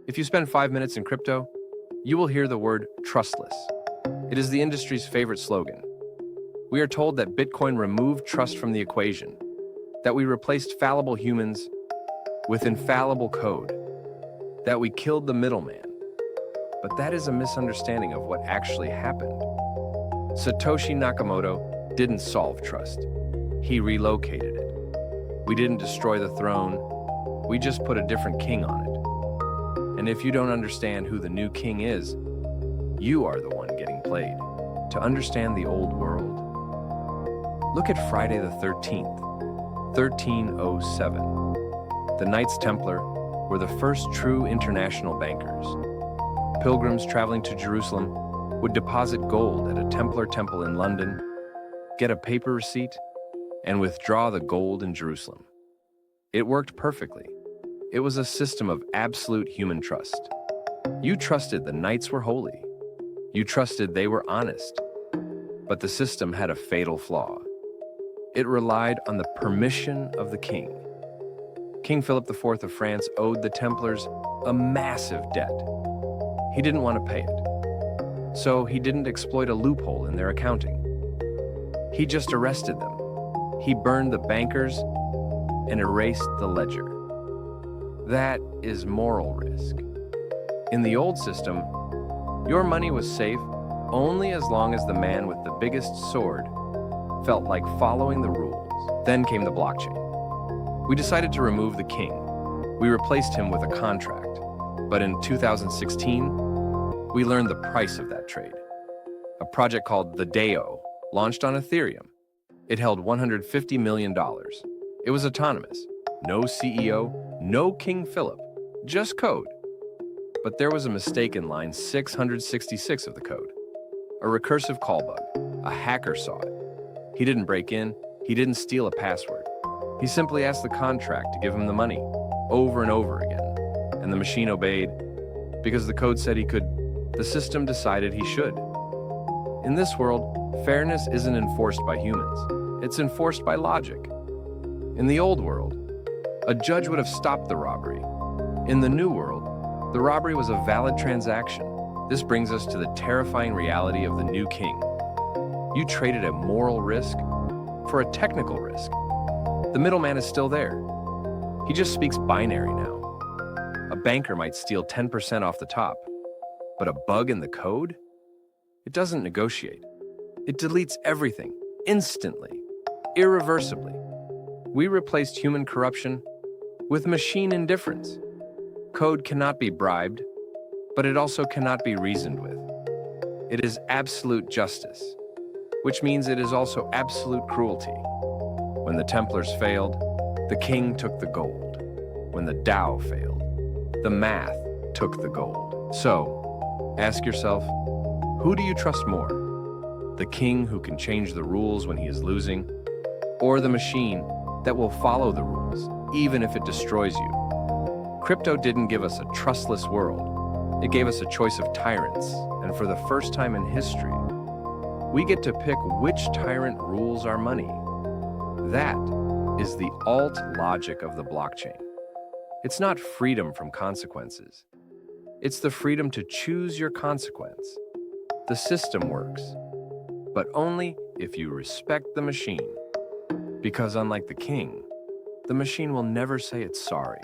If you spend 5 minutes in crypto, you will hear the word trustless. It is the industry's favorite slogan. We are told that Bitcoin removed trust from the equation, that we replaced fallible humans with infallible code, that we killed the middleman. But that is a misunderstanding of what actually happened. Satoshi Nakamoto didn't solve trust. He relocated it. We didn't destroy the throne. We just put a different king on it. And if you don't understand who the new king is, you are the one getting played. To understand the old world, look at Friday the 13th, 1307. The Knights Templar were the first true international bankers. Pilgrims traveling to Jerusalem would deposit gold at a Templar temple in London, get a paper receipt, and withdraw the gold in Jerusalem. It worked perfectly. It was a system of absolute human trust. You trusted the knights were holy. You trusted they were honest. But the system had a fatal flaw. It relied on the permission of the king. King Philip IV of France owed the Templars a massive debt. He didn't want to pay it. So he didn't exploit a loophole in their accounting. He just arrested them. He burned the bankers and erased the ledger. That is moral risk. In the old system, your money was safe only as long as the man with the biggest sword felt like following the rules. Then came the blockchain. We decided to remove the king. We replaced him with a contract. But in 2016, we learned the price of that trade. A project called the DAO launched on Ethereum. It held $150 million. It was autonomous. No CEO, no King Philip, just code. But there was a mistake in line 666 of the code. A recursive call bug. A hacker saw it. He didn't break in. He didn't steal a password. He simply asked the contract to give him the money over and over again. And the machine obeyed because the code said he could. The system decided he should. In this world, fairness isn't enforced by humans. It's enforced by logic. In the old world, a judge would have stopped the robbery. In the new world, the robbery was a valid transaction. This brings us to the terrifying reality of the new king. You traded a moral risk for a technical risk. The middleman is still there. He just speaks binary now. A banker might steal 10% off the top, but a bug in the code? It doesn't negotiate. It deletes everything, instantly, irreversibly. We replaced human corruption with machine indifference. Code cannot be bribed, but it also cannot be reasoned with. It is absolute justice, which means it is also absolute cruelty. When the Templars failed, the king took the gold. When the DAO failed, the math took the gold. So, ask yourself, who do you trust more? The king who can change the rules when he is losing, or the machine that will follow the rules, even if it destroys you? Crypto didn't give us a trustless world. It gave us a choice of tyrants, and for the first time in history, we get to pick which tyrant rules our money. That is the alt logic of the blockchain. It's not freedom from consequences. It's the freedom to choose your consequence. The system works, but only if you respect the machine. Because unlike the king, the machine will never say it's sorry.